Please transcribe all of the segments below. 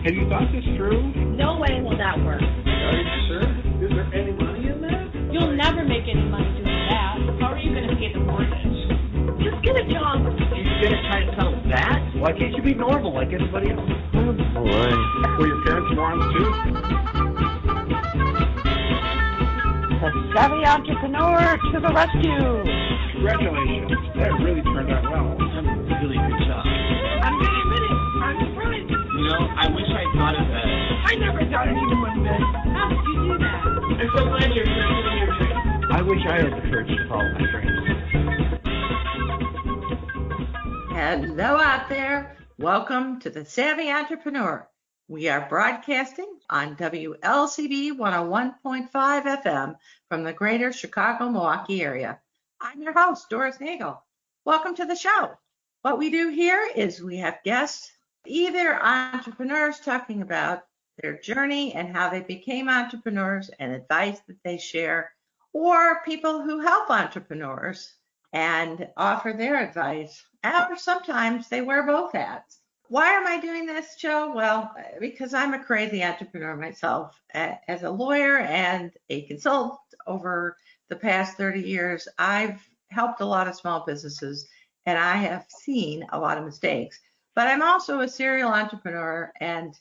Have you thought this through? No way will that work. Are you sure? Is there any money in that? You'll never make any money doing that. How are you going to pay the mortgage? Just get a job. You're going to try to sell that? Why can't you be normal like everybody else? All right. Were your parents morons too? The savvy entrepreneur to the rescue. Congratulations. That really turned out well. Really good job. I'm going to admit it. I'm surprised. You know, I wish I thought of that. I never thought anyone would. How did you do that? I'm so glad you're pursuing your dream. I wish I had the courage to follow my dreams. Hello out there. Welcome to the Savvy Entrepreneur. We are broadcasting on WLCB 101.5 FM from the greater Chicago-Milwaukee area. I'm your host, Doris Nagel. Welcome to the show. What we do here is we have guests, either entrepreneurs talking about their journey and how they became entrepreneurs and advice that they share, or people who help entrepreneurs and offer their advice, or sometimes they wear both hats. Why am I doing this show? Well, because I'm a crazy entrepreneur myself. As a lawyer and a consultant over the past 30 years, I've helped a lot of small businesses and I have seen a lot of mistakes. But I'm also a serial entrepreneur, and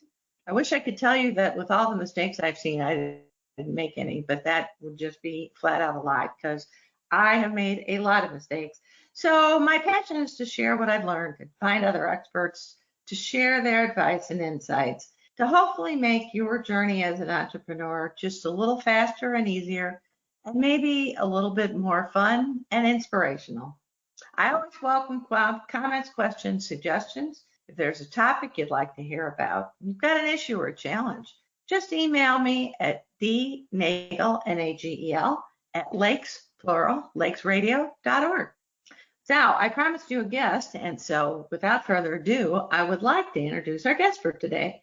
I wish I could tell you that with all the mistakes I've seen, I didn't make any, but that would just be flat out a lie because I have made a lot of mistakes. So my passion is to share what I've learned and find other experts to share their advice and insights to hopefully make your journey as an entrepreneur just a little faster and easier and maybe a little bit more fun and inspirational. I always welcome comments, questions, suggestions. If there's a topic you'd like to hear about, you've got an issue or a challenge, just email me at dnagel, N-A-G-E-L, at lakesradio.org. Now, I promised you a guest, and so without further ado, I would like to introduce our guest for today.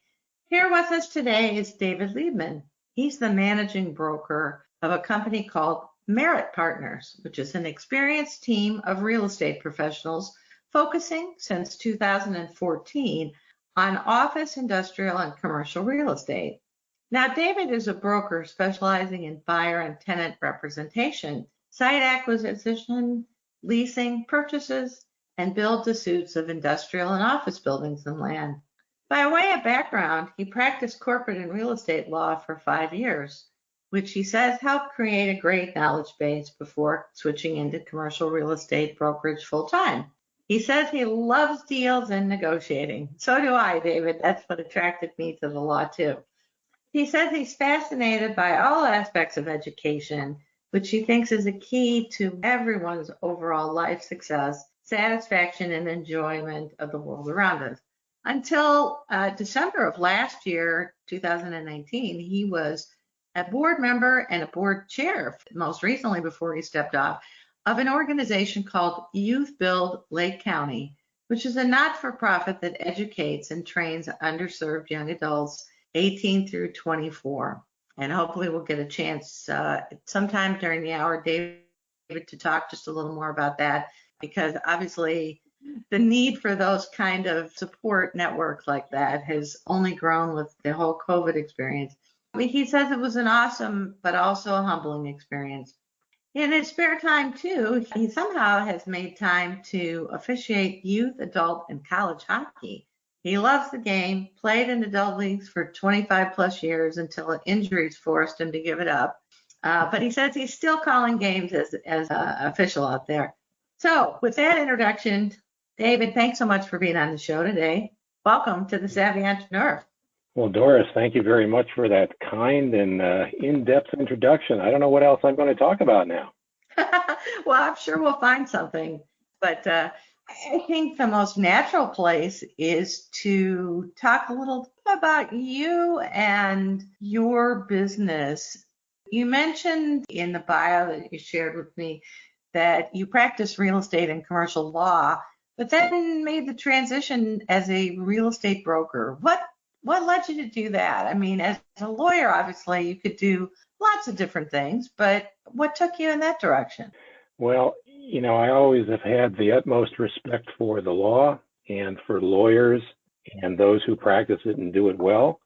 Here with us today is David Liebman. He's the managing broker of a company called Merit Partners, which is an experienced team of real estate professionals focusing since 2014 on office, industrial, and commercial real estate. Now, David is a broker specializing in buyer and tenant representation, site acquisition, leasing, purchases, and build-to-suits of industrial and office buildings and land. By way of background, he practiced corporate and real estate law for 5 years, which he says helped create a great knowledge base before switching into commercial real estate brokerage full-time. He says he loves deals and negotiating. So do I, David. That's what attracted me to the law, too. He says he's fascinated by all aspects of education, which he thinks is a key to everyone's overall life success, satisfaction, and enjoyment of the world around us. Until December of last year, 2019, he was a board member and a board chair, most recently before he stepped off, of an organization called Youth Build Lake County, which is a not-for-profit that educates and trains underserved young adults 18 through 24. And hopefully we'll get a chance sometime during the hour, David, to talk just a little more about that, because obviously the need for those kind of support networks like that has only grown with the whole COVID experience. He says it was an awesome but also a humbling experience. In his spare time, too, he somehow has made time to officiate youth, adult, and college hockey. He loves the game, played in adult leagues for 25 plus years until injuries forced him to give it up. But he says he's still calling games as official out there. So with that introduction, David, thanks so much for being on the show today. Welcome to the Savvy Entrepreneur. Well, Doris, thank you very much for that kind and in-depth introduction. I don't know what else I'm going to talk about now. Well, I'm sure we'll find something. But I think the most natural place is to talk a little about you and your business. You mentioned in the bio that you shared with me that you practice real estate and commercial law, but then made the transition as a real estate broker. What led you to do that? I mean, as a lawyer, obviously, you could do lots of different things, but what took you in that direction? Well, I always have had the utmost respect for the law and for lawyers And those who practice it and do it well,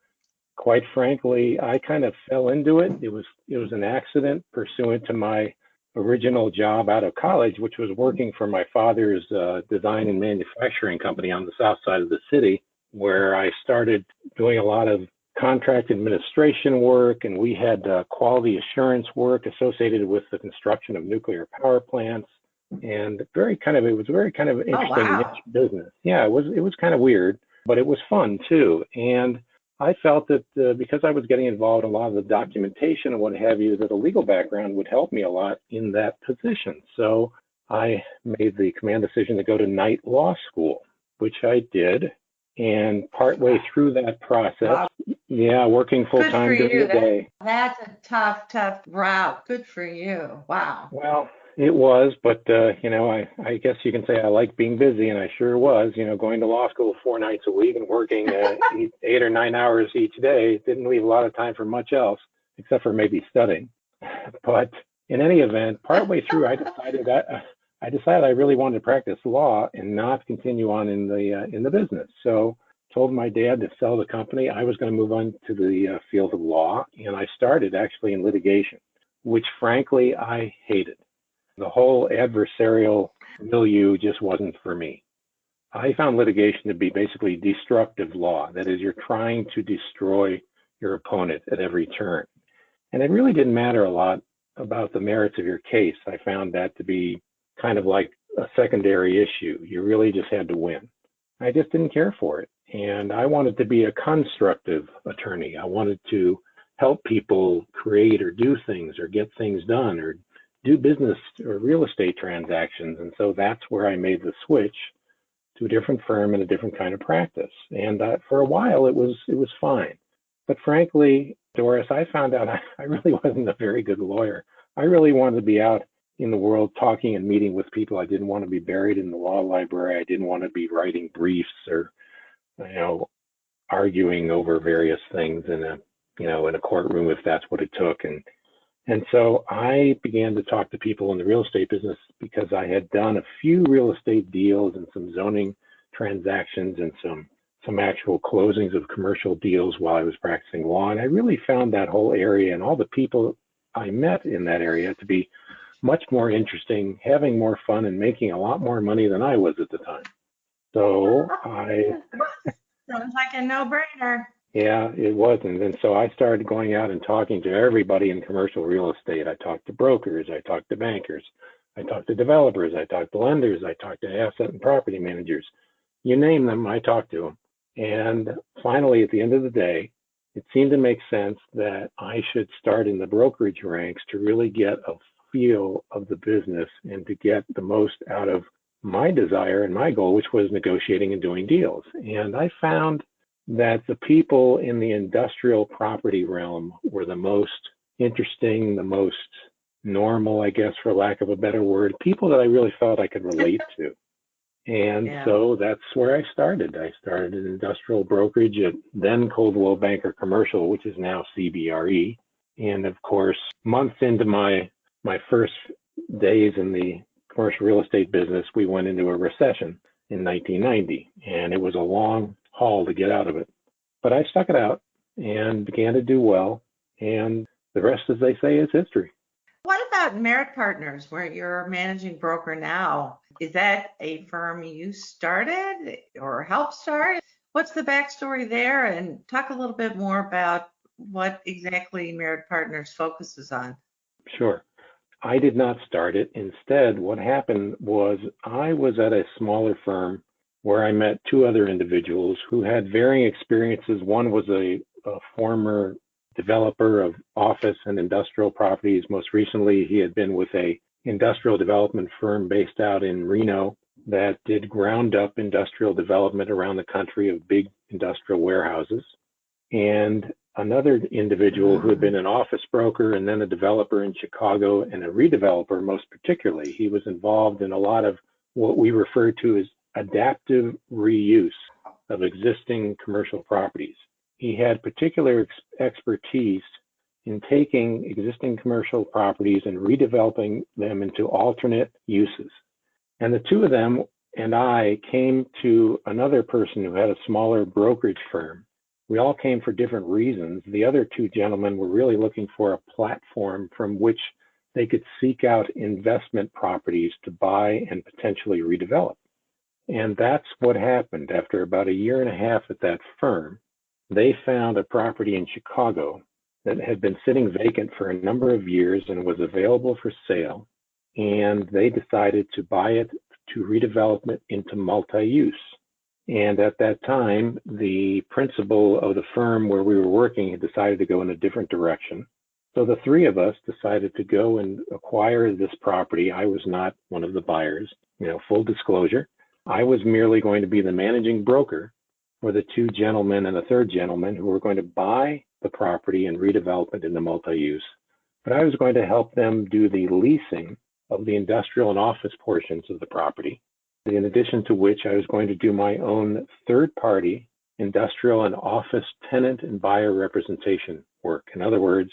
quite frankly, I kind of fell into it. It was an accident pursuant to my original job out of college, which was working for my father's design and manufacturing company on the south side of the city, where I started doing a lot of contract administration work, and we had quality assurance work associated with the construction of nuclear power plants, and it was very kind of interesting niche business. Yeah, it was kind of weird, but it was fun too. And I felt that because I was getting involved in a lot of the documentation and what have you, that a legal background would help me a lot in that position. So I made the command decision to go to night law school, which I did. And partway through that process, working full time during the day. That's a tough route. Good for you. Wow. Well, it was, but I guess you can say I like being busy, and I sure was. Going to law school 4 nights a week and working 8 or 9 hours each day didn't leave a lot of time for much else, except for maybe studying. But in any event, partway through, I decided I really wanted to practice law and not continue on in the business. So told my dad to sell the company. I was going to move on to the field of law, and I started actually in litigation, which frankly I hated. The whole adversarial milieu just wasn't for me. I found litigation to be basically destructive law. That is, you're trying to destroy your opponent at every turn. And it really didn't matter a lot about the merits of your case. I found that to be kind of like a secondary issue. You really just had to win. I just didn't care for it. And I wanted to be a constructive attorney. I wanted to help people create or do things or get things done or do business or real estate transactions. And so that's where I made the switch to a different firm and a different kind of practice. And for a while, it was fine. But frankly, Doris, I found out I really wasn't a very good lawyer. I really wanted to be out in the world talking and meeting with people. I didn't want to be buried in the law library. I didn't want to be writing briefs or, arguing over various things in a courtroom if that's what it took. And so I began to talk to people in the real estate business because I had done a few real estate deals and some zoning transactions and some actual closings of commercial deals while I was practicing law. And I really found that whole area and all the people I met in that area to be much more interesting, having more fun, and making a lot more money than I was at the time. So Sounds like a no-brainer. Yeah, it wasn't. And so I started going out and talking to everybody in commercial real estate. I talked to brokers, I talked to bankers, I talked to developers, I talked to lenders, I talked to asset and property managers. You name them, I talked to them. And finally, at the end of the day, it seemed to make sense that I should start in the brokerage ranks to really get a feel of the business and to get the most out of my desire and my goal, which was negotiating and doing deals. And I found that the people in the industrial property realm were the most interesting, the most normal, I guess, for lack of a better word, people that I really felt I could relate to. And so that's where I started. I started in industrial brokerage at then Coldwell Banker Commercial, which is now CBRE. And of course, months into my first days in the commercial real estate business, we went into a recession in 1990, and it was a long haul to get out of it. But I stuck it out and began to do well, and the rest, as they say, is history. What about Merit Partners, where you're a managing broker now? Is that a firm you started or helped start? What's the backstory there? And talk a little bit more about what exactly Merit Partners focuses on. Sure. I did not start it. Instead, what happened was I was at a smaller firm where I met 2 other individuals who had varying experiences. One was a former developer of office and industrial properties. Most recently, he had been with a industrial development firm based out in Reno that did ground up industrial development around the country of big industrial warehouses. And another individual who had been an office broker and then a developer in Chicago and a redeveloper, most particularly. He was involved in a lot of what we refer to as adaptive reuse of existing commercial properties. He had particular expertise in taking existing commercial properties and redeveloping them into alternate uses. And the 2 of them and I came to another person who had a smaller brokerage firm. We all came for different reasons. The other two gentlemen were really looking for a platform from which they could seek out investment properties to buy and potentially redevelop. And that's what happened. After about a year and a half at that firm, they found a property in Chicago that had been sitting vacant for a number of years and was available for sale. And they decided to buy it, to redevelop it into multi-use. And at that time, the principal of the firm where we were working had decided to go in a different direction. So the three of us decided to go and acquire this property. I was not one of the buyers, full disclosure. I was merely going to be the managing broker for the two gentlemen and a third gentleman who were going to buy the property and redevelop it into multi-use. But I was going to help them do the leasing of the industrial and office portions of the property, in addition to which I was going to do my own third-party industrial and office tenant and buyer representation work. In other words,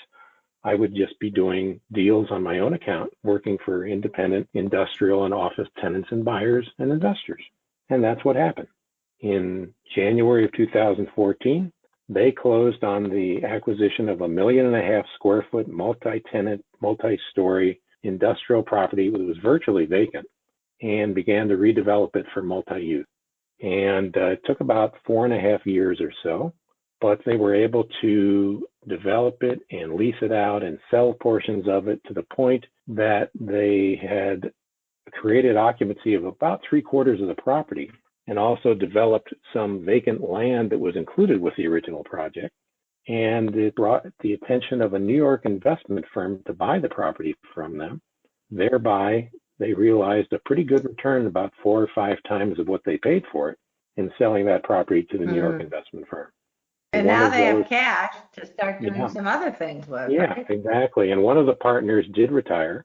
I would just be doing deals on my own account, working for independent industrial and office tenants and buyers and investors. And that's what happened. In January of 2014, they closed on the acquisition of 1.5 million square foot multi-tenant, multi-story industrial property that was virtually vacant, and began to redevelop it for multi-use. And it took about 4.5 years or so, but they were able to develop it and lease it out and sell portions of it to the point that they had created occupancy of about 3/4 of the property, and also developed some vacant land that was included with the original project. And it brought the attention of a New York investment firm to buy the property from them. Thereby, they realized a pretty good return, about 4 or 5 times of what they paid for it, in selling that property to the New York investment firm. And now they have cash to start doing some other things with. Yeah, right? exactly. And one of the partners did retire.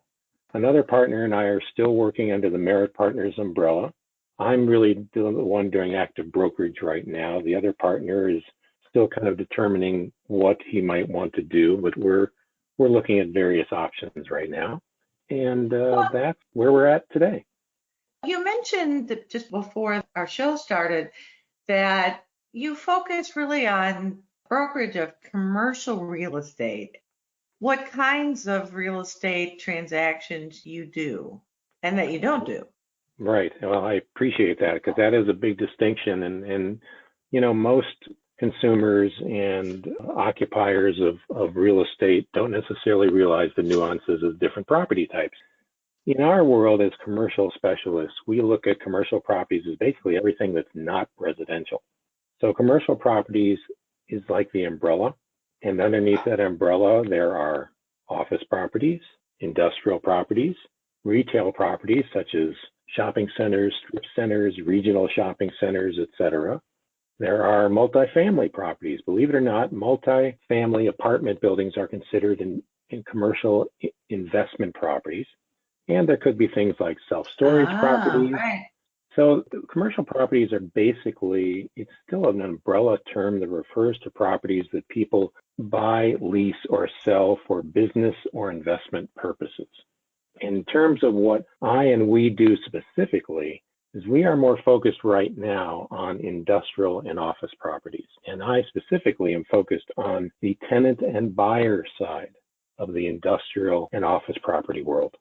Another partner and I are still working under the Merit Partners umbrella. I'm really the one doing active brokerage right now. The other partner is still kind of determining what he might want to do, but we're looking at various options right now. And that's where we're at today. You mentioned that just before our show started that you focus really on brokerage of commercial real estate. What kinds of real estate transactions you do and that you don't do? Right. Well, I appreciate that, because that is a big distinction. And most consumers and occupiers of real estate don't necessarily realize the nuances of different property types. In our world as commercial specialists, we look at commercial properties as basically everything that's not residential. So commercial properties is like the umbrella, and underneath that umbrella, there are office properties, industrial properties, retail properties such as shopping centers, strip centers, regional shopping centers, etc. There are multifamily properties. Believe it or not, multifamily apartment buildings are considered in commercial investment properties. And there could be things like self-storage properties. Right. So commercial properties are basically, it's still an umbrella term that refers to properties that people buy, lease, or sell for business or investment purposes. In terms of what I and we do specifically, is we are more focused right now on industrial and office properties. And I specifically am focused on the tenant and buyer side of the industrial and office property world.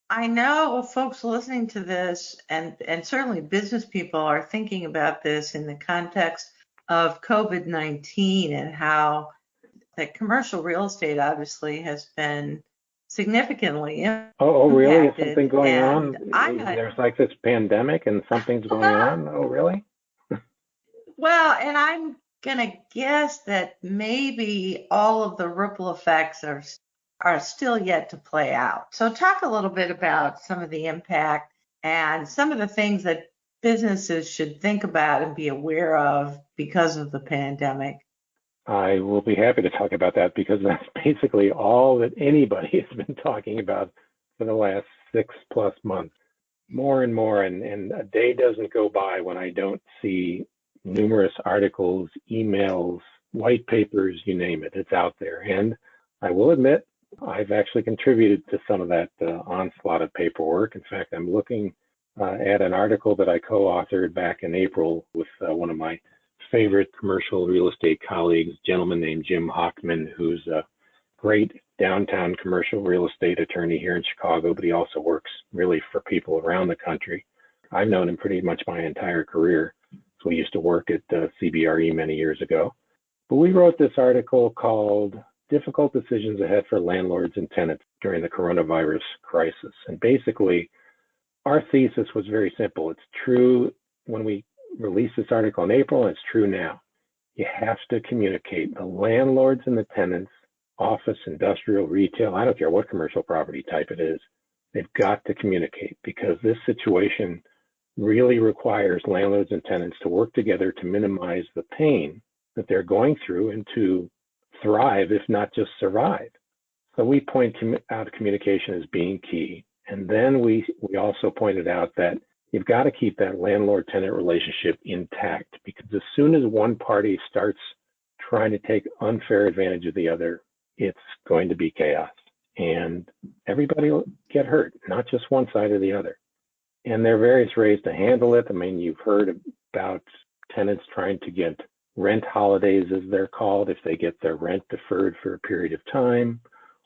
I know folks listening to this, and certainly business people are thinking about this in the context of COVID-19 and how that commercial real estate obviously has been significantly impacted. Oh, really? Is something going and on? There's like this pandemic and something's going on? Oh, really? Well, and I'm going to guess that maybe all of the ripple effects are still yet to play out. So talk a little bit about some of the impact and some of the things that businesses should think about and be aware of because of the pandemic. I will be happy to talk about that, because that's basically all that anybody has been talking about for the last 6+ months. More and more, and a day doesn't go by when I don't see numerous articles, emails, white papers, you name it, it's out there. And I will admit, I've actually contributed to some of that onslaught of paperwork. In fact, I'm looking at an article that I co-authored back in April with one of my favorite commercial real estate colleagues, a gentleman named Jim Hockman, who's a great downtown commercial real estate attorney here in Chicago, but he also works really for people around the country. I've known him pretty much my entire career. So we used to work at CBRE many years ago. But we wrote this article called Difficult Decisions Ahead for Landlords and Tenants During the Coronavirus Crisis. And basically, our thesis was very simple. It's true when we released this article in April, and it's true now. You have to communicate. The landlords and the tenants, office, industrial, retail, I don't care what commercial property type it is, they've got to communicate, because this situation really requires landlords and tenants to work together to minimize the pain that they're going through and to thrive, if not just survive. So we point out communication as being key. And then we also pointed out that you've got to keep that landlord-tenant relationship intact, because as soon as one party starts trying to take unfair advantage of the other, it's going to be chaos. And everybody will get hurt, not just one side or the other. And there are various ways to handle it. I mean, you've heard about tenants trying to get rent holidays, as they're called, if they get their rent deferred for a period of time,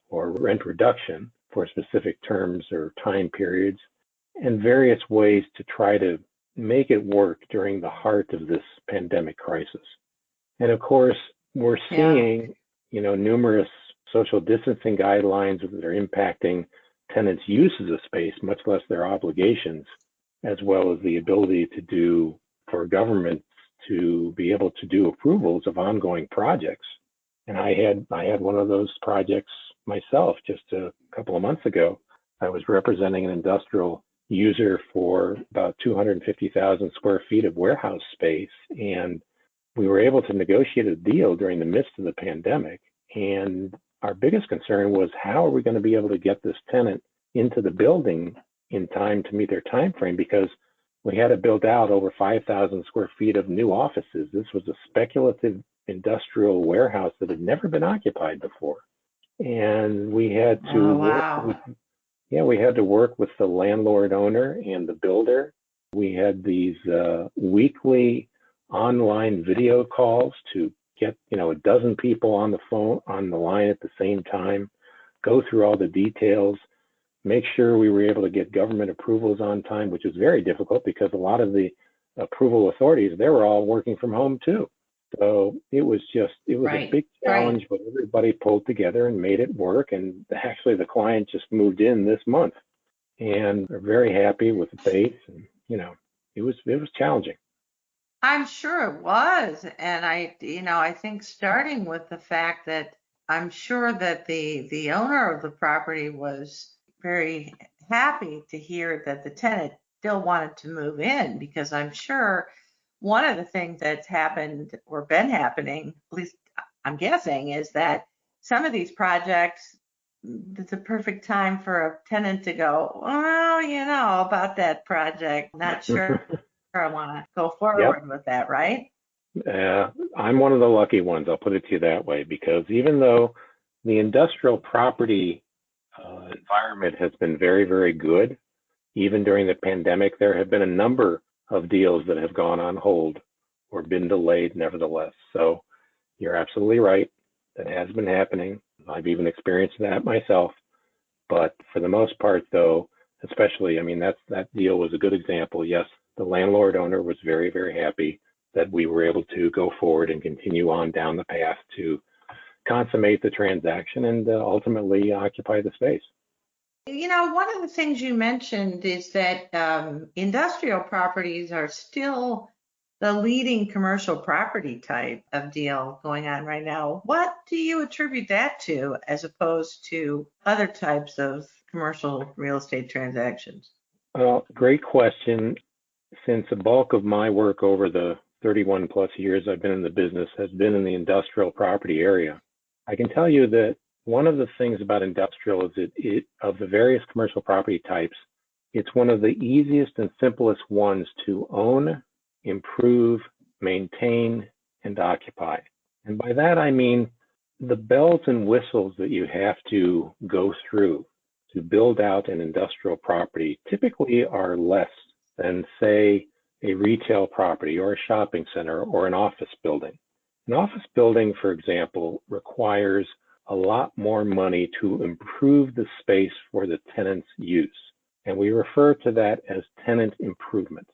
or rent reduction for specific terms or time periods, and various ways to try to make it work during the heart of this pandemic crisis. And of course, we're seeing, numerous social distancing guidelines that are impacting tenants' uses of space, much less their obligations, as well as the ability for governments to be able to do approvals of ongoing projects. And I had one of those projects myself just a couple of months ago. I was representing an industrial user for about 250,000 square feet of warehouse space, and we were able to negotiate a deal during the midst of the pandemic. And our biggest concern was, how are we going to be able to get this tenant into the building in time to meet their time frame, because we had to build out over 5,000 square feet of new offices. This was a speculative industrial warehouse that had never been occupied before. And we had to we had to work with the landlord owner and the builder. We had these weekly online video calls to get, a dozen people on the line at the same time, go through all the details, make sure we were able to get government approvals on time, which was very difficult because a lot of the approval authorities, they were all working from home too. So it was a big challenge, but everybody pulled together and made it work. And actually the client just moved in this month, and they're very happy with the base. And, it was challenging. I'm sure it was. And I think starting with the fact that I'm sure that the owner of the property was very happy to hear that the tenant still wanted to move in, because I'm sure one of the things that's happened or been happening, at least I'm guessing, is that some of these projects, it's a perfect time for a tenant to go, well, about that project, not sure I want to go forward with that, right? I'm one of the lucky ones, I'll put it to you that way, because even though the industrial property environment has been very, very good, even during the pandemic, there have been a number of deals that have gone on hold or been delayed nevertheless. So you're absolutely right. That has been happening. I've even experienced that myself. But for the most part, though, especially, that deal was a good example. Yes, the landlord owner was very, very happy that we were able to go forward and continue on down the path to consummate the transaction and ultimately occupy the space. One of the things you mentioned is that industrial properties are still the leading commercial property type of deal going on right now. What do you attribute that to, as opposed to other types of commercial real estate transactions? Well, great question. Since the bulk of my work over the 31 plus years I've been in the business has been in the industrial property area, I can tell you that one of the things about industrial is of the various commercial property types, it's one of the easiest and simplest ones to own, improve, maintain, and occupy. And by that, I mean the bells and whistles that you have to go through to build out an industrial property typically are less than, say, a retail property or a shopping center or an office building. An office building, for example, requires a lot more money to improve the space for the tenant's use. And we refer to that as tenant improvements.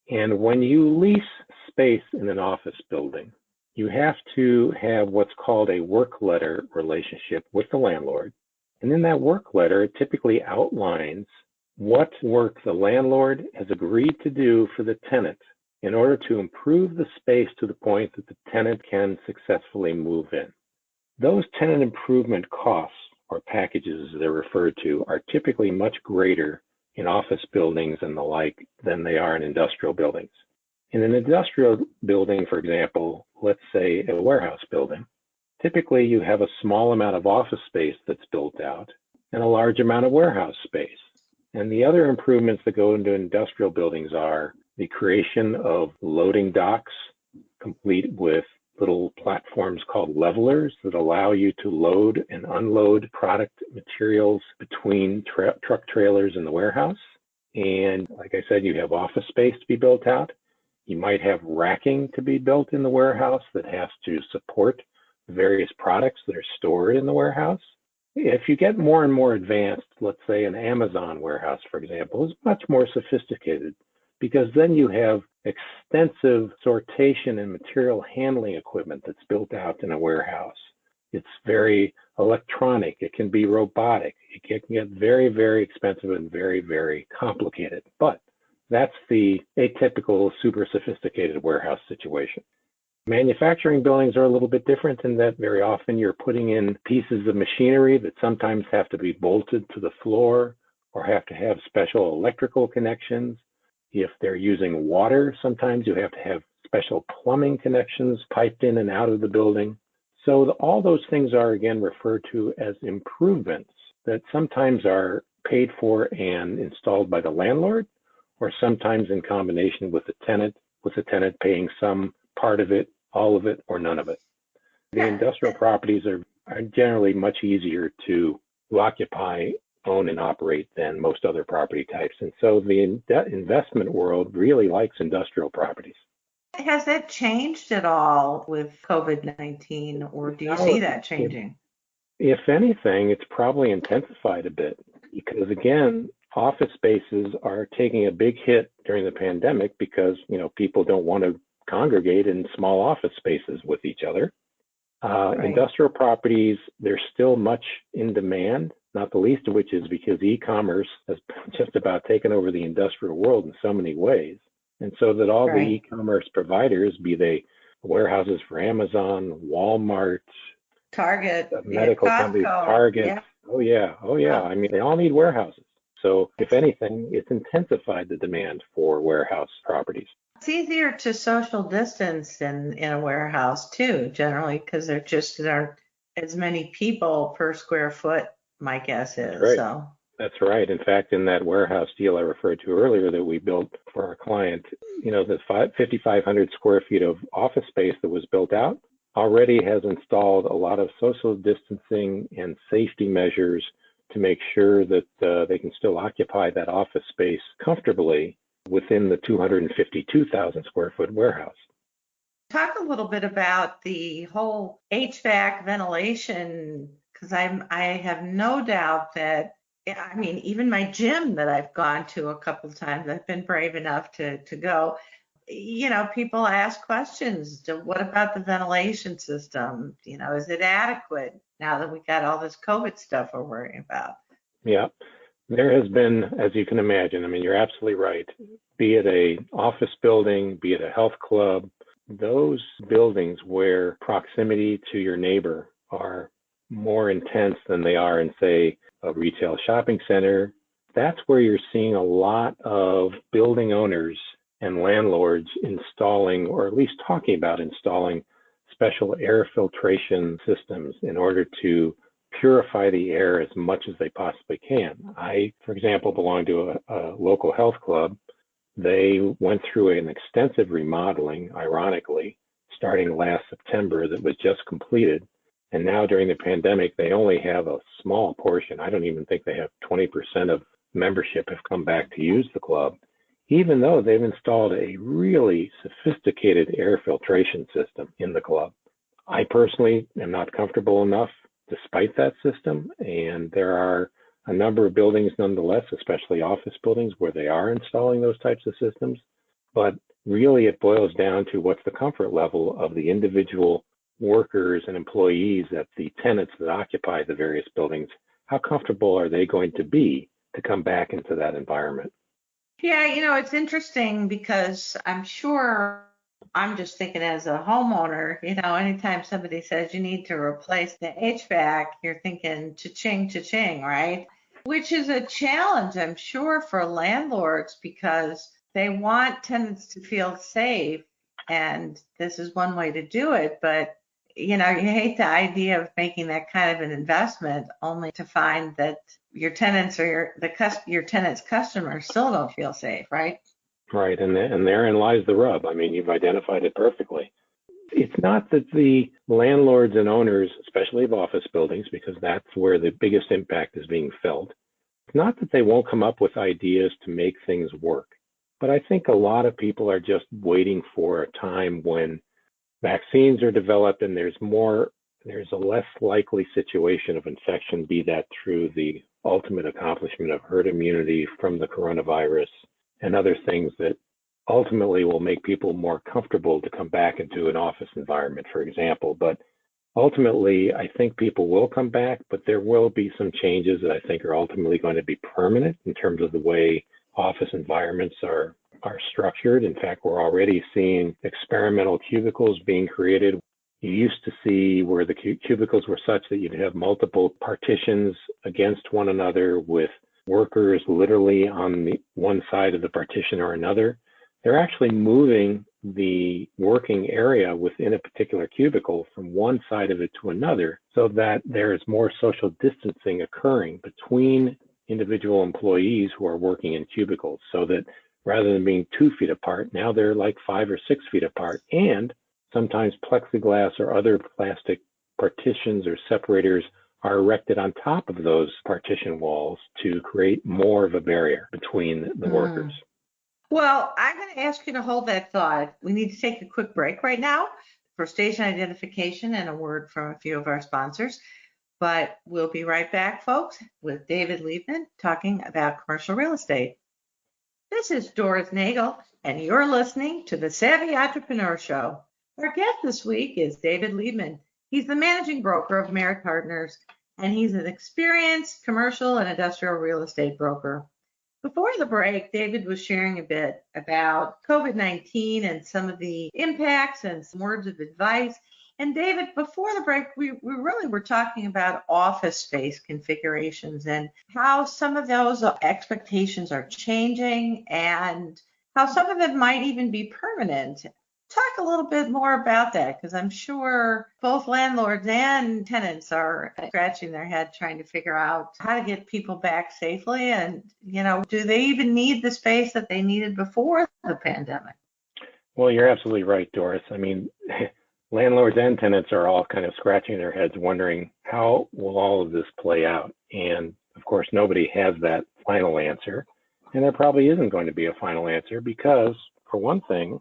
And when you lease space in an office building, you have to have what's called a work letter relationship with the landlord. And in that work letter, it typically outlines what work the landlord has agreed to do for the tenant in order to improve the space to the point that the tenant can successfully move in. Those tenant improvement costs, or packages as they're referred to, are typically much greater in office buildings and the like than they are in industrial buildings. In an industrial building, for example, let's say a warehouse building, typically you have a small amount of office space that's built out and a large amount of warehouse space. And the other improvements that go into industrial buildings are the creation of loading docks, complete with little platforms called levelers that allow you to load and unload product materials between truck trailers in the warehouse. And like I said, you have office space to be built out. You might have racking to be built in the warehouse that has to support the various products that are stored in the warehouse. If you get more and more advanced, let's say an Amazon warehouse, for example, is much more sophisticated, because then you have extensive sortation and material handling equipment that's built out in a warehouse. It's very electronic. It can be robotic. It can get very, very expensive and very, very complicated. But that's the atypical, super sophisticated warehouse situation. Manufacturing buildings are a little bit different in that very often you're putting in pieces of machinery that sometimes have to be bolted to the floor or have to have special electrical connections. If they're using water, sometimes you have to have special plumbing connections piped in and out of the building. So all those things are, again, referred to as improvements that sometimes are paid for and installed by the landlord, or sometimes in combination with the tenant paying some part of it, all of it, or none of it. The industrial properties are generally much easier to occupy, own, and operate than most other property types. And so the investment world really likes industrial properties. Has that changed at all with COVID-19, or do you see that changing? If anything, it's probably intensified a bit because, again, office spaces are taking a big hit during the pandemic because, people don't want to congregate in small office spaces with each other. Right. Industrial properties, they're still much in demand, not the least of which is because e-commerce has just about taken over the industrial world in so many ways. And so that all the e-commerce providers, be they warehouses for Amazon, Walmart, Target, medical companies, Target. Yeah. Oh yeah. I mean, they all need warehouses. So if anything, it's intensified the demand for warehouse properties. It's easier to social distance in a warehouse too, generally, because there just aren't as many people per square foot, my guess is. Right. So. That's right. In fact, in that warehouse deal I referred to earlier that we built for our client, the 5,500 square feet of office space that was built out already has installed a lot of social distancing and safety measures to make sure that they can still occupy that office space comfortably within the 252,000 square foot warehouse. Talk a little bit about the whole HVAC ventilation, because I have no doubt that, even my gym that I've gone to a couple of times, I've been brave enough to go, people ask questions. What about the ventilation system? Is it adequate now that we got all this COVID stuff we're worrying about? Yeah. There has been, as you can imagine, you're absolutely right. Be it an office building, be it a health club, those buildings where proximity to your neighbor are more intense than they are in, say, a retail shopping center, that's where you're seeing a lot of building owners and landlords installing, or at least talking about installing, special air filtration systems in order to purify the air as much as they possibly can. I, for example, belong to a local health club. They went through an extensive remodeling, ironically, starting last September that was just completed. And now during the pandemic, they only have a small portion. I don't even think they have 20% of membership have come back to use the club. even though they've installed a really sophisticated air filtration system in the club. I personally am not comfortable enough despite that system, and there are a number of buildings nonetheless, especially office buildings, where they are installing those types of systems. But really it boils down to what's the comfort level of the individual workers and employees at the tenants that occupy the various buildings. How comfortable are they going to be to come back into that environment? Yeah, it's interesting because I'm sure I'm just thinking as a homeowner, anytime somebody says you need to replace the HVAC, you're thinking cha-ching, cha-ching, right? Which is a challenge, I'm sure, for landlords because they want tenants to feel safe. And this is one way to do it. But, you hate the idea of making that kind of an investment only to find that your tenants or your tenants' customers still don't feel safe, right? Right, and therein lies the rub. I mean, you've identified it perfectly. It's not that the landlords and owners, especially of office buildings, because that's where the biggest impact is being felt, it's not that they won't come up with ideas to make things work. But I think a lot of people are just waiting for a time when vaccines are developed and there's a less likely situation of infection, be that through the ultimate accomplishment of herd immunity from the coronavirus and other things that ultimately will make people more comfortable to come back into an office environment, for example. But ultimately, I think people will come back, but there will be some changes that I think are ultimately going to be permanent in terms of the way office environments are structured. In fact, we're already seeing experimental cubicles being created. You used to see where the cubicles were such that you'd have multiple partitions against one another with workers literally on the one side of the partition or another. They're actually moving the working area within a particular cubicle from one side of it to another so that there is more social distancing occurring between individual employees who are working in cubicles, so that rather than being 2 feet apart, now they're like 5 or 6 feet apart. And sometimes plexiglass or other plastic partitions or separators are erected on top of those partition walls to create more of a barrier between the workers. Well, I'm going to ask you to hold that thought. We need to take a quick break right now for station identification and a word from a few of our sponsors. But we'll be right back, folks, with David Liebman talking about commercial real estate. This is Doris Nagel, and you're listening to the Savvy Entrepreneur Show. Our guest this week is David Liebman. He's the managing broker of Merit Partners, and he's an experienced commercial and industrial real estate broker. Before the break, David was sharing a bit about COVID-19 and some of the impacts and some words of advice. And David, before the break, we really were talking about office space configurations and how some of those expectations are changing and how some of it might even be permanent. Talk a little bit more about that, because I'm sure both landlords and tenants are scratching their head trying to figure out how to get people back safely. And, do they even need the space that they needed before the pandemic? Well, you're absolutely right, Doris. I mean, landlords and tenants are all kind of scratching their heads wondering how will all of this play out? And of course, nobody has that final answer. And there probably isn't going to be a final answer because, for one thing,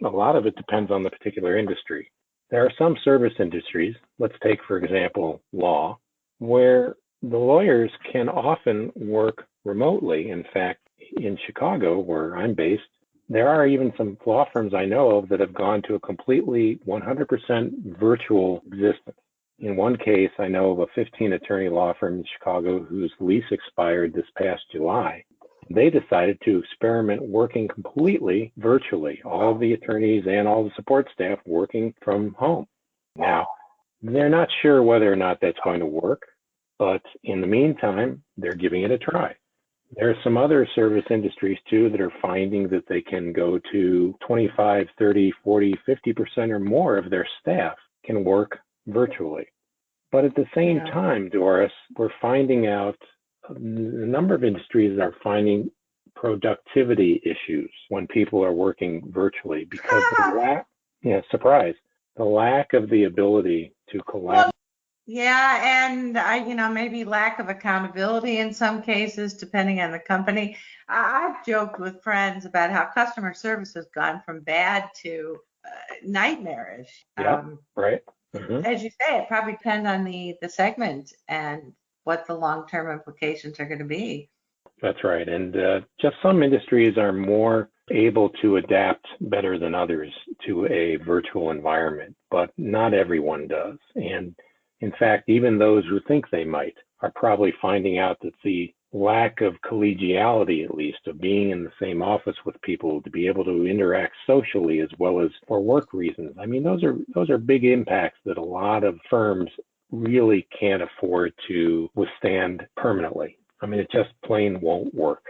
a lot of it depends on the particular industry. There are some service industries, let's take, for example, law, where the lawyers can often work remotely. In fact, in Chicago, where I'm based, there are even some law firms I know of that have gone to a completely 100% virtual existence. In one case, I know of a 15-attorney law firm in Chicago whose lease expired this past July. They decided to experiment working completely virtually, all of the attorneys and all the support staff working from home. Now, they're not sure whether or not that's going to work, but in the meantime, they're giving it a try. There are some other service industries too that are finding that they can go to 25, 30, 40, 50% or more of their staff can work virtually. But at the same time, Doris, we're finding out a number of industries are finding productivity issues when people are working virtually because the lack of the ability to collaborate. Yeah, and maybe lack of accountability in some cases, depending on the company. I've joked with friends about how customer service has gone from bad to nightmarish. Yep, right. Hmm. As you say, it probably depends on the segment and what the long-term implications are going to be. That's right. And just some industries are more able to adapt better than others to a virtual environment, but not everyone does. And in fact, even those who think they might are probably finding out that the lack of collegiality, at least, of being in the same office with people to be able to interact socially as well as for work reasons. I mean, those are big impacts that a lot of firms really can't afford to withstand permanently. I mean, it just plain won't work.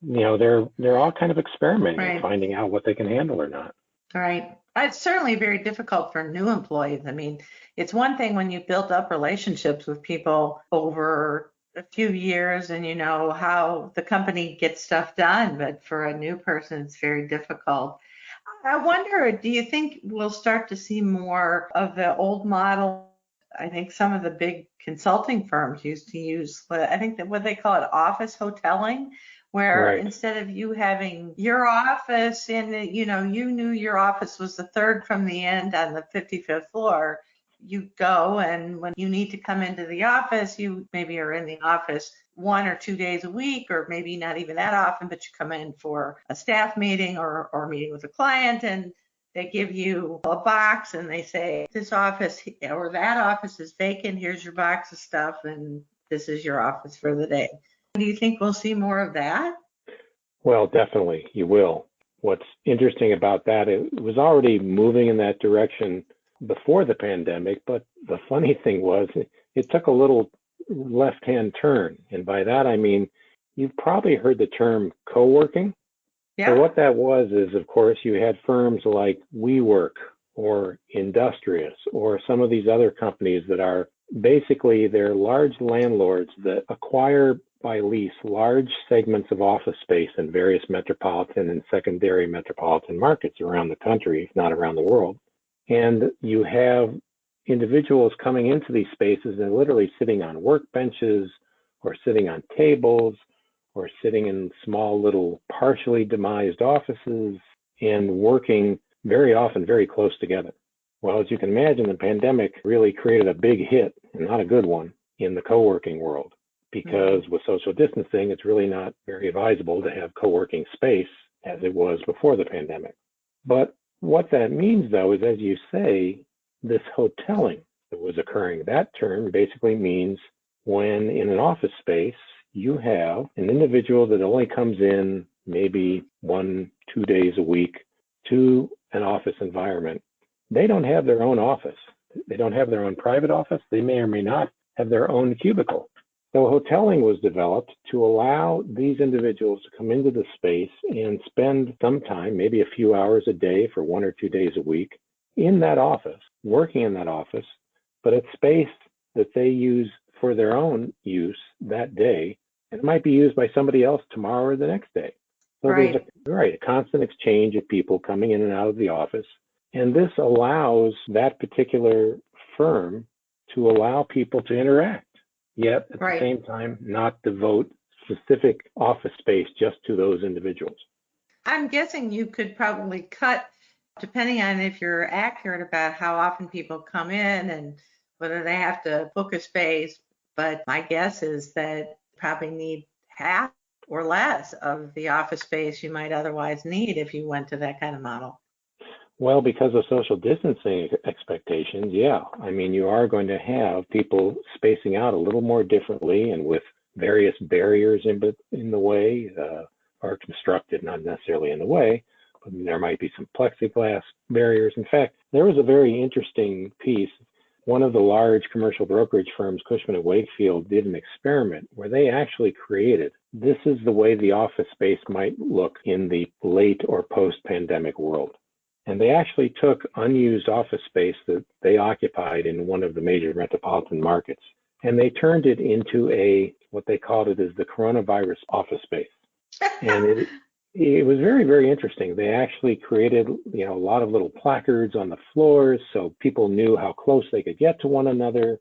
They're all kind of experimenting and Right. finding out what they can handle or not. Right. It's certainly very difficult for new employees. I mean, it's one thing when you've built up relationships with people over a few years and you know how the company gets stuff done, but for a new person, it's very difficult. I wonder, do you think we'll start to see more of the old model? I think some of the big consulting firms used to use, I think that what they call it, office hoteling, where Right. instead of you having your office you knew your office was the third from the end on the 55th floor, you go and when you need to come into the office, you maybe are in the office 1 or 2 days a week, or maybe not even that often, but you come in for a staff meeting or meeting with a client, and they give you a box and they say, this office or that office is vacant. Here's your box of stuff, and this is your office for the day. Do you think we'll see more of that? Well, definitely, you will. What's interesting about that, it was already moving in that direction before the pandemic, but the funny thing was it took a little left-hand turn. And by that, I mean, you've probably heard the term co-working. So Yeah. what that was is, of course, you had firms like WeWork or Industrious or some of these other companies that are basically they're large landlords that acquire by lease large segments of office space in various metropolitan and secondary metropolitan markets around the country, if not around the world. And you have individuals coming into these spaces and literally sitting on workbenches or sitting on tables or sitting in small little partially demised offices and working very often very close together. Well, as you can imagine, the pandemic really created a big hit, and not a good one, in the co-working world, because with social distancing, it's really not very advisable to have co-working space as it was before the pandemic. But what that means, though, is, as you say, this hoteling that was occurring, that term basically means when in an office space, you have an individual that only comes in maybe 1-2 days a week to an office environment. They don't have their own office. They don't have their own private office. They may or may not have their own cubicle. So hoteling was developed to allow these individuals to come into the space and spend some time, maybe a few hours a day for 1 or 2 days a week in that office, working in that office, but it's space that they use for their own use that day. And it might be used by somebody else tomorrow or the next day. So Right. there's a constant exchange of people coming in and out of the office. And this allows that particular firm to allow people to interact, yet at Right. the same time, not devote specific office space just to those individuals. I'm guessing you could probably cut, depending on if you're accurate about how often people come in and whether they have to book a space. But my guess is that you probably need half or less of the office space you might otherwise need if you went to that kind of model. Well, because of social distancing expectations, yeah. I mean, you are going to have people spacing out a little more differently and with various barriers in the way, or constructed, not necessarily in the way, but there might be some plexiglass barriers. In fact, there was a very interesting piece. One of the large commercial brokerage firms, Cushman & Wakefield, did an experiment where they actually created, this is the way the office space might look in the late or post-pandemic world. And they actually took unused office space that they occupied in one of the major metropolitan markets, and they turned it into what they called it as the coronavirus office space. And it was very, very interesting. They actually created, a lot of little placards on the floors so people knew how close they could get to one another.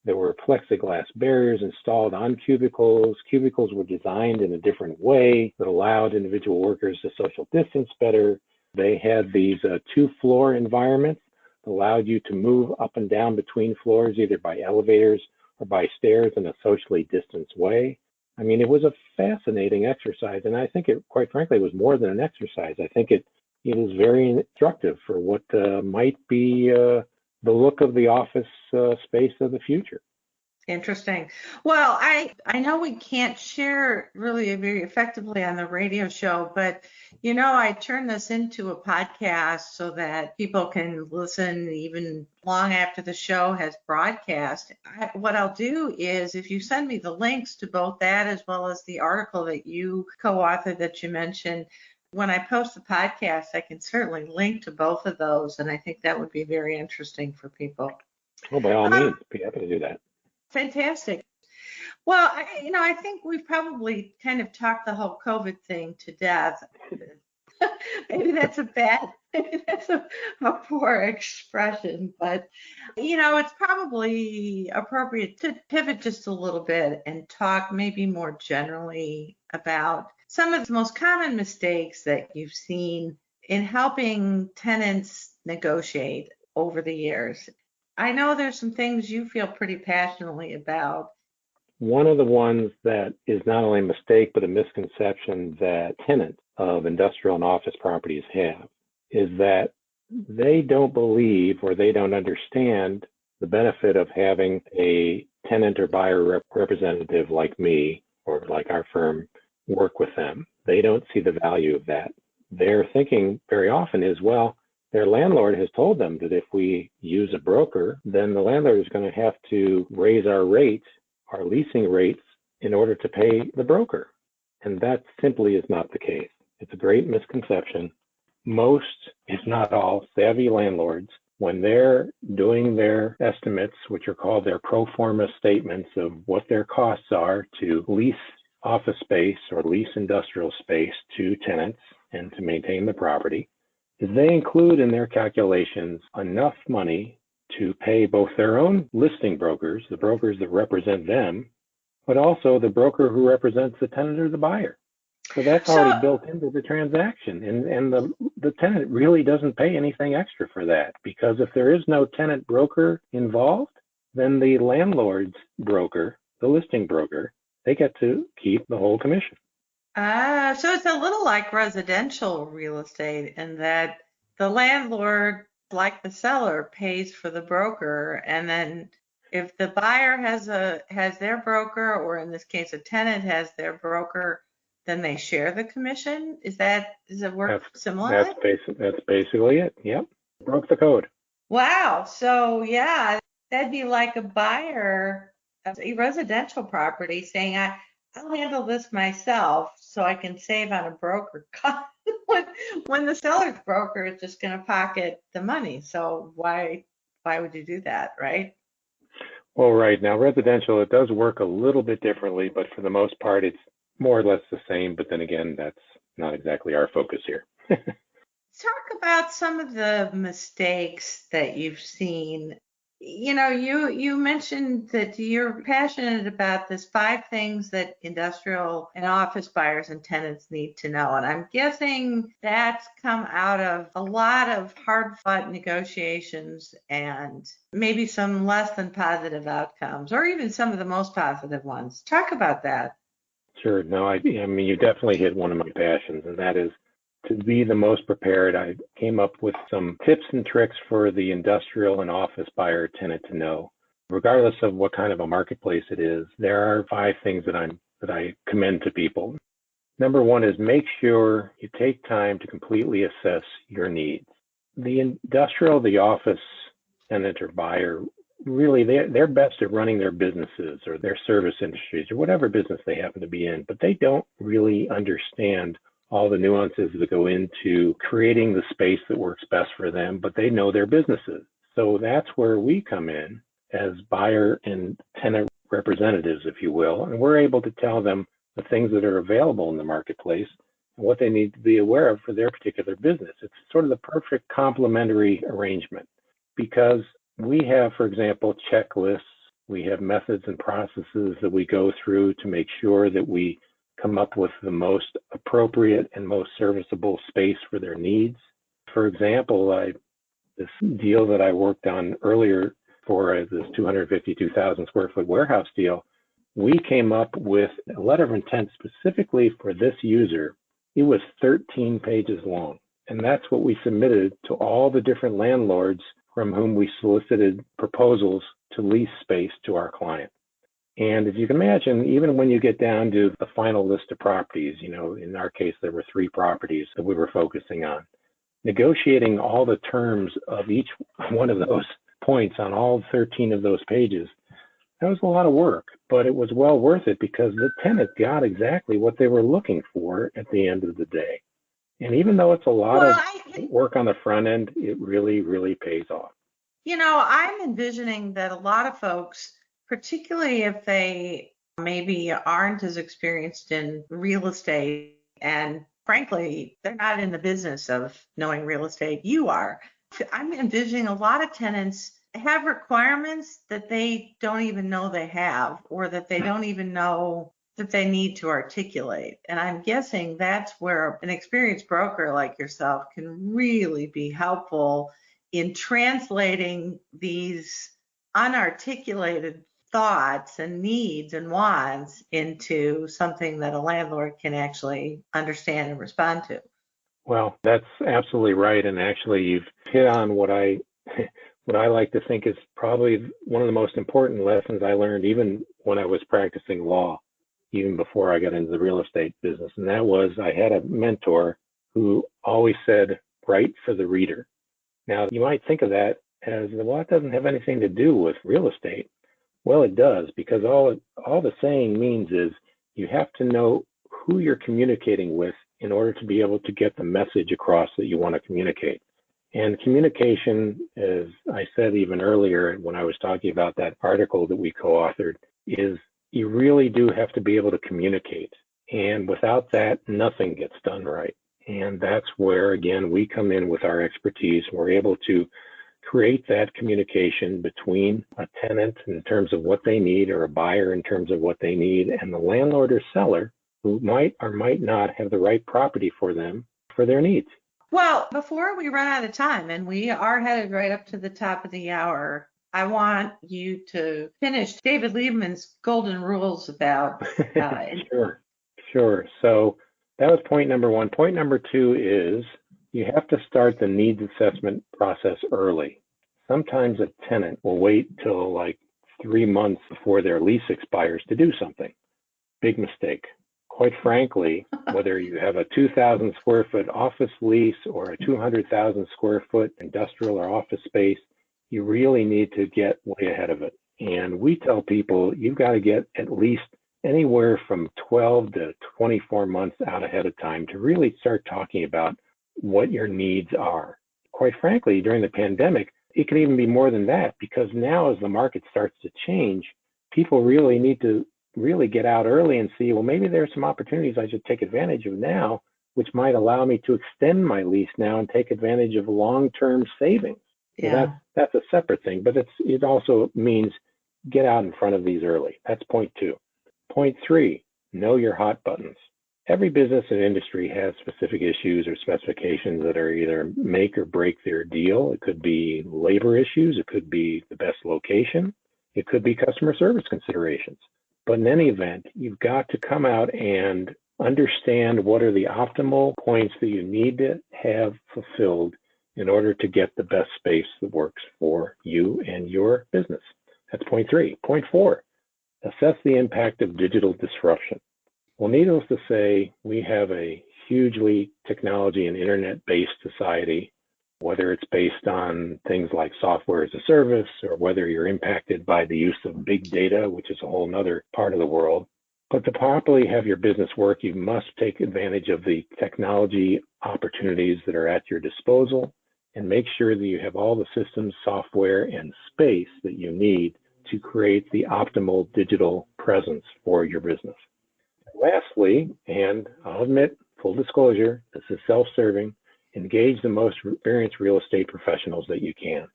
There were plexiglass barriers installed on cubicles. Cubicles were designed in a different way that allowed individual workers to social distance better. They had these two-floor environments that allowed you to move up and down between floors, either by elevators or by stairs in a socially distanced way. I mean, it was a fascinating exercise, and I think it, quite frankly, was more than an exercise. I think it is very instructive for what might be the look of the office space of the future. Interesting. Well, I know we can't share really very effectively on the radio show, but I turned this into a podcast so that people can listen even long after the show has broadcast. What I'll do is if you send me the links to both that as well as the article that you co-authored that you mentioned, when I post the podcast, I can certainly link to both of those, and I think that would be very interesting for people. Oh, by all means, be happy to do that. Fantastic. Well, I think we've probably kind of talked the whole COVID thing to death. Maybe that's a poor expression, but it's probably appropriate to pivot just a little bit and talk maybe more generally about some of the most common mistakes that you've seen in helping tenants negotiate over the years. I know there's some things you feel pretty passionately about. One of the ones that is not only a mistake, but a misconception that tenants of industrial and office properties have is that they don't believe or they don't understand the benefit of having a tenant or buyer representative like me or like our firm work with them. They don't see the value of that. Their thinking very often is, well, their landlord has told them that if we use a broker, then the landlord is going to have to raise our rates, our leasing rates, in order to pay the broker. And that simply is not the case. It's a great misconception. Most, if not all, savvy landlords, when they're doing their estimates, which are called their pro forma statements of what their costs are to lease office space or lease industrial space to tenants and to maintain the property, is they include in their calculations enough money to pay both their own listing brokers, the brokers that represent them, but also the broker who represents the tenant or the buyer. So that's already built into the transaction. And the tenant really doesn't pay anything extra for that, because if there is no tenant broker involved, then the landlord's broker, the listing broker, they get to keep the whole commission. So it's a little like residential real estate in that the landlord, like the seller, pays for the broker, and then if the buyer has their broker, or in this case a tenant has their broker, then they share the commission. Does it work similarly? That's basically it. Yep. Broke the code. Wow. So yeah, that'd be like a buyer of a residential property saying, I'll handle this myself so I can save on a broker cost when the seller's broker is just going to pocket the money. So why would you do that, right? Well, right. Now, residential, it does work a little bit differently, but for the most part, it's more or less the same. But then again, that's not exactly our focus here. Talk about some of the mistakes that you've seen. You mentioned that you're passionate about this 5 things that industrial and office buyers and tenants need to know. And I'm guessing that's come out of a lot of hard-fought negotiations and maybe some less than positive outcomes, or even some of the most positive ones. Talk about that. Sure. No, I mean, you definitely hit one of my passions, and that is to be the most prepared. I came up with some tips and tricks for the industrial and office buyer tenant to know. Regardless of what kind of a marketplace it is, there are 5 things that I commend to people. Number 1 is make sure you take time to completely assess your needs. The industrial, the office tenant or buyer, really they're best at running their businesses or their service industries or whatever business they happen to be in, but they don't really understand all the nuances that go into creating the space that works best for them, but they know their businesses. So that's where we come in as buyer and tenant representatives, if you will, and we're able to tell them the things that are available in the marketplace and what they need to be aware of for their particular business. It's sort of the perfect complementary arrangement because we have, for example, checklists We have methods and processes that we go through to make sure that we come up with the most appropriate and most serviceable space for their needs. For example, this deal that I worked on earlier for this 252,000 square foot warehouse deal, we came up with a letter of intent specifically for this user. It was 13 pages long. And that's what we submitted to all the different landlords from whom we solicited proposals to lease space to our client. And as you can imagine, even when you get down to the final list of properties, in our case, there were 3 properties that we were focusing on. Negotiating all the terms of each one of those points on all 13 of those pages, that was a lot of work, but it was well worth it because the tenant got exactly what they were looking for at the end of the day. And even though it's a lot of work on the front end, it really, really pays off. I'm envisioning that a lot of folks, particularly if they maybe aren't as experienced in real estate, and frankly, they're not in the business of knowing real estate, you are. I'm envisioning a lot of tenants have requirements that they don't even know they have, or that they don't even know that they need to articulate. And I'm guessing that's where an experienced broker like yourself can really be helpful in translating these unarticulated thoughts and needs and wants into something that a landlord can actually understand and respond to. Well, that's absolutely right. And actually, you've hit on what I like to think is probably one of the most important lessons I learned even when I was practicing law, even before I got into the real estate business. And that was, I had a mentor who always said, write for the reader. Now, you might think of that as, well, it doesn't have anything to do with real estate. Well, it does, because all the saying means is you have to know who you're communicating with in order to be able to get the message across that you want to communicate. And communication, as I said even earlier when I was talking about that article that we co-authored, is you really do have to be able to communicate. And without that, nothing gets done right. And that's where, again, we come in with our expertise. We're able to create that communication between a tenant in terms of what they need, or a buyer in terms of what they need, and the landlord or seller who might or might not have the right property for them for their needs. Well, before we run out of time, and we are headed right up to the top of the hour, I want you to finish David Liebman's golden rules about. Sure. So that was point number 1. Point number 2 is you have to start the needs assessment process early. Sometimes a tenant will wait till like 3 months before their lease expires to do something. Big mistake. Quite frankly, whether you have a 2,000 square foot office lease or a 200,000 square foot industrial or office space, you really need to get way ahead of it. And we tell people you've got to get at least anywhere from 12 to 24 months out ahead of time to really start talking about what your needs are. Quite frankly, during the pandemic, it can even be more than that, because now as the market starts to change, people really need to really get out early and see, well, maybe there's some opportunities I should take advantage of now, which might allow me to extend my lease now and take advantage of long-term savings. Yeah. So that's a separate thing, but it also means get out in front of these early. That's point 2. Point 3, know your hot buttons. Every business and industry has specific issues or specifications that are either make or break their deal. It could be labor issues. It could be the best location. It could be customer service considerations. But in any event, you've got to come out and understand what are the optimal points that you need to have fulfilled in order to get the best space that works for you and your business. That's point 3. Point 4, assess the impact of digital disruption. Well, needless to say, we have a hugely technology and internet-based society, whether it's based on things like software as a service, or whether you're impacted by the use of big data, which is a whole nother part of the world. But to properly have your business work, you must take advantage of the technology opportunities that are at your disposal, and make sure that you have all the systems, software, and space that you need to create the optimal digital presence for your business. Lastly, and I'll admit, full disclosure, this is self-serving, engage the most experienced real estate professionals that you can.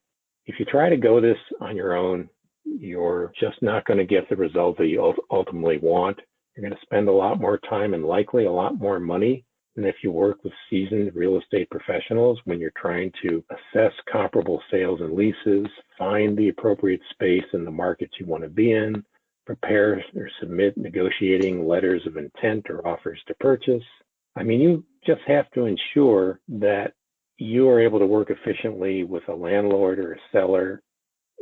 If you try to go this on your own, you're just not going to get the result that you ultimately want. You're going to spend a lot more time and likely a lot more money than if you work with seasoned real estate professionals when you're trying to assess comparable sales and leases, find the appropriate space in the markets you want to be in, prepare or submit negotiating letters of intent or offers to purchase. I mean, you just have to ensure that you are able to work efficiently with a landlord or a seller.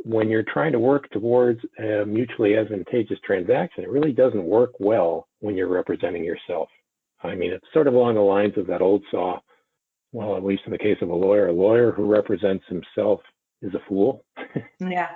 When you're trying to work towards a mutually advantageous transaction, it really doesn't work well when you're representing yourself. I mean, it's sort of along the lines of that old saw, well, at least in the case of a lawyer who represents himself is a fool. Yeah.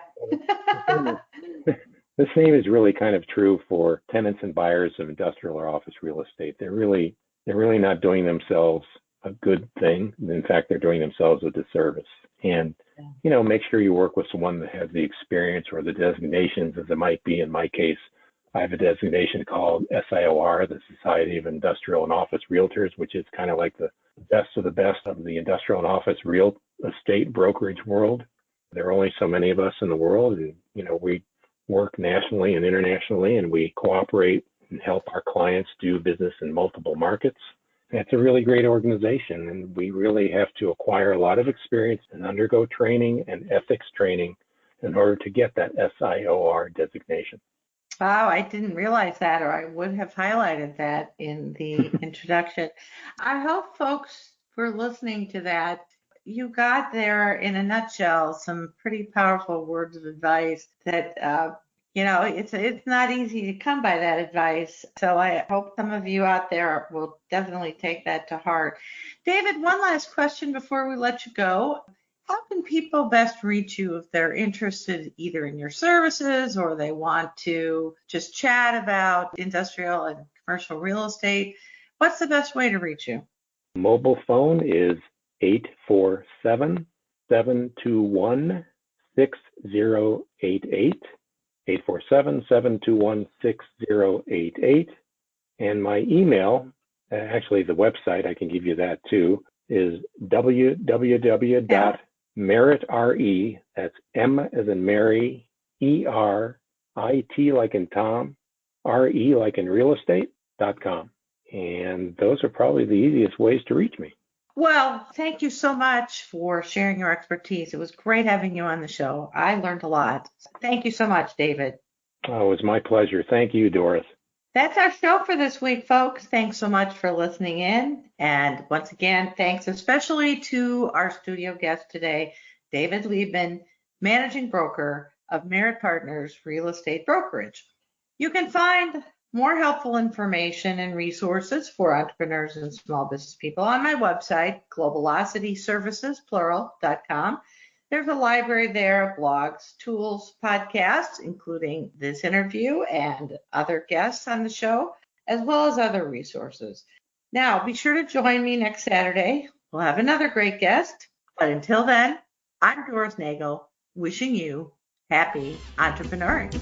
The same is really kind of true for tenants and buyers of industrial or office real estate. They're really not doing themselves a good thing. In fact, they're doing themselves a disservice. And, make sure you work with someone that has the experience or the designations, as it might be in my case. I have a designation called SIOR, the Society of Industrial and Office Realtors, which is kind of like the best of the best of the industrial and office real estate brokerage world. There are only so many of us in the world, and, we work nationally and internationally, and we cooperate and help our clients do business in multiple markets. It's a really great organization, and we really have to acquire a lot of experience and undergo training and ethics training in order to get that SIOR designation. Wow, I didn't realize that, or I would have highlighted that in the introduction. I hope folks were listening to that. You got there in a nutshell some pretty powerful words of advice that it's not easy to come by that advice. So I hope some of you out there will definitely take that to heart. David, one last question before we let you go. How can people best reach you if they're interested either in your services or they want to just chat about industrial and commercial real estate? What's the best way to reach you? Mobile phone is 847-721-6088. 847-721-6088. And my email, actually the website, I can give you that too, is www.merit.re, that's M as in Mary, E-R-I-T like in Tom, R-E like in real estate.com. And those are probably the easiest ways to reach me. Well, thank you so much for sharing your expertise. It was great having you on the show. I learned a lot. Thank you so much, David. Oh, it was my pleasure. Thank you, Doris. That's our show for this week, folks. Thanks so much for listening in. And once again, thanks especially to our studio guest today, David Liebman, Managing Broker of Merit Partners Real Estate Brokerage. You can find more helpful information and resources for entrepreneurs and small business people on my website, globalocityservices.com. There's a library there of blogs, tools, podcasts, including this interview and other guests on the show, as well as other resources. Now, be sure to join me next Saturday. We'll have another great guest. But until then, I'm Doris Nagel, wishing you happy entrepreneuring.